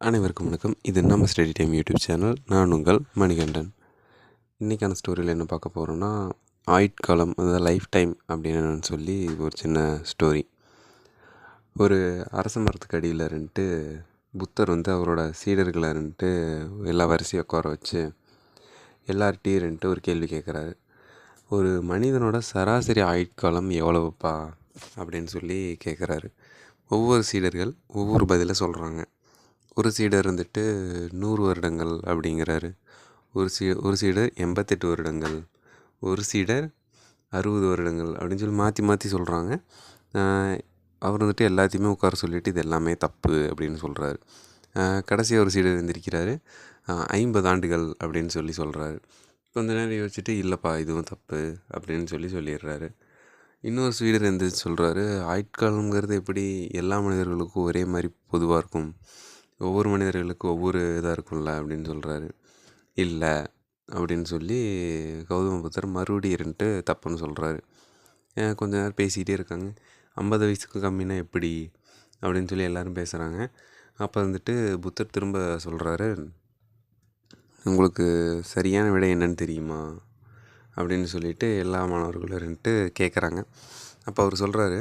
அனைவருக்கும் வணக்கம். இது நம்ம ஸ்டடி டைம் யூடியூப் சேனல். நான் உங்கள் மணிகண்டன். இன்றைக்கான ஸ்டோரியில் என்ன பார்க்க போகிறோன்னா, ஆயுட்காலம், அதாவது லைஃப் டைம் அப்படின்னு சொல்லி ஒரு சின்ன ஸ்டோரி. ஒரு அரச மரத்துக்கு அடியில் இருந்துட்டு புத்தர் அவரோட சீடர்களை எல்லா வரிசையை உட்கார வச்சு எல்லார்கிட்டையும் ஒரு கேள்வி கேட்குறாரு. ஒரு மனிதனோட சராசரி ஆயுட்காலம் எவ்வளவுப்பா அப்படின்னு சொல்லி கேட்குறாரு. ஒவ்வொரு சீடர்கள் ஒவ்வொரு பதிலை சொல்கிறாங்க. ஒரு சீடர் 100 வருடங்கள் அப்படிங்கிறாரு. ஒரு சீடர் 88 வருடங்கள், ஒரு சீடர் 60 வருடங்கள் அப்படின்னு சொல்லி மாற்றி மாற்றி சொல்கிறாங்க. அவர் எல்லாத்தையுமே உட்கார சொல்லிவிட்டு இது எல்லாமே தப்பு அப்படின்னு சொல்கிறாரு. கடைசியாக ஒரு சீடர் எழுந்திருக்கிறாரு. 50 ஆண்டுகள் அப்படின்னு சொல்லி சொல்கிறாரு. கொஞ்ச நேரம் யோசிச்சுட்டு இல்லைப்பா இதுவும் தப்பு அப்படின்னு சொல்லிடுறாரு. இன்னொரு சீடர் எழுந்திரிச்சு சொல்கிறாரு, ஆயுட்காலங்கிறது எப்படி எல்லா மனிதர்களுக்கும் ஒரே மாதிரி பொதுவாக இருக்கும், ஒவ்வொரு மனிதர்களுக்கும் ஒவ்வொரு இதாக இருக்கும்ல அப்படின்னு சொல்கிறாரு. இல்லை அப்படின்னு சொல்லி கௌதம புத்தர் மறுபடியும் தப்புன்னு சொல்கிறாரு. கொஞ்ச நேரம் பேசிக்கிட்டே இருக்காங்க. 50 வயசுக்கு கம்மினா எப்படி அப்படின்னு சொல்லி எல்லோரும் பேசுகிறாங்க. அப்போ புத்தர் திரும்ப சொல்கிறாரு, உங்களுக்கு சரியான விடை என்னன்னு தெரியுமா அப்படின்னு சொல்லிட்டு எல்லா மாணவர்களும் கேட்குறாங்க. அப்போ அவர் சொல்கிறாரு,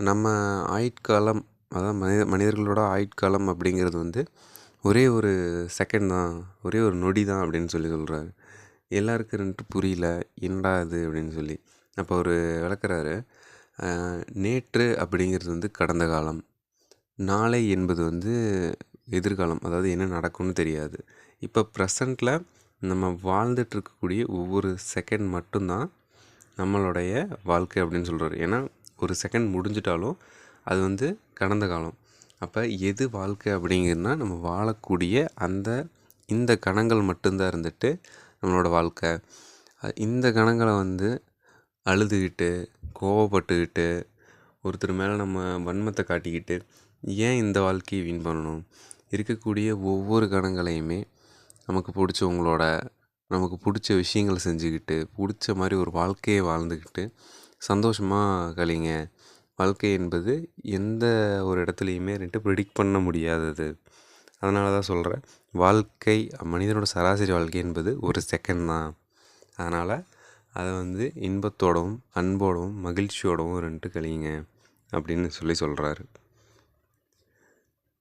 நம்ம ஆயுட்காலம், அதான் மனிதர்களோட ஆயுட்காலம் அப்படிங்கிறது ஒரே ஒரு செகண்ட் தான், ஒரே ஒரு நொடி தான் அப்படின்னு சொல்கிறாரு. எல்லாருக்கும் புரியல, என்னடா இது அப்படின்னு சொல்லி. அப்போ அவர் விளக்குறாரு, நேற்று அப்படிங்கிறது கடந்த காலம், நாளை என்பது எதிர்காலம், அதாவது என்ன நடக்கும்னு தெரியாது. இப்போ ப்ரெசண்ட்டில் நம்ம வாழ்ந்துட்டு இருக்கக்கூடிய ஒவ்வொரு செகண்ட் மட்டும்தான் நம்மளுடைய வாழ்க்கை அப்படின்னு சொல்கிறாரு. ஏன்னா ஒரு செகண்ட் முடிஞ்சிட்டாலும் அது கடந்த காலம். அப்போ எது வாழ்க்கை அப்படிங்கிறதுனா நம்ம வாழக்கூடிய இந்த கணங்கள் மட்டும்தான் நம்மளோட வாழ்க்கை. இந்த கணங்களை அழுதுகிட்டு, கோவப்பட்டுக்கிட்டு, ஒருத்தர் மேலே நம்ம வன்மத்தை காட்டிக்கிட்டு ஏன் இந்த வாழ்க்கையை வீண் பண்ணணும்? இருக்கக்கூடிய ஒவ்வொரு கணங்களையுமே நமக்கு பிடிச்சவங்களோட, நமக்கு பிடிச்ச விஷயங்களை செஞ்சுக்கிட்டு, பிடிச்ச மாதிரி ஒரு வாழ்க்கையை வாழ்ந்துக்கிட்டு சந்தோஷமாக கழிங்க. வாழ்க்கை என்பது எந்த ஒரு இடத்துலையுமே ப்ரிடிக்ட் பண்ண முடியாதது. அதனால தான் சொல்கிறேன், வாழ்க்கை, மனிதனோட சராசரி வாழ்க்கை என்பது ஒரு செகண்ட் தான். அதனால் அதை இன்பத்தோடவும் அன்போடவும் மகிழ்ச்சியோடவும் கழிங்க அப்படின்னு சொல்கிறாரு.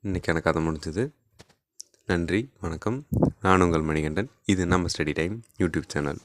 இன்றைக்கான கதை முடிஞ்சது. நன்றி, வணக்கம். நான் உங்கள் மணிகண்டன். இது நம்ம ஸ்டடி டைம் யூடியூப் சேனல்.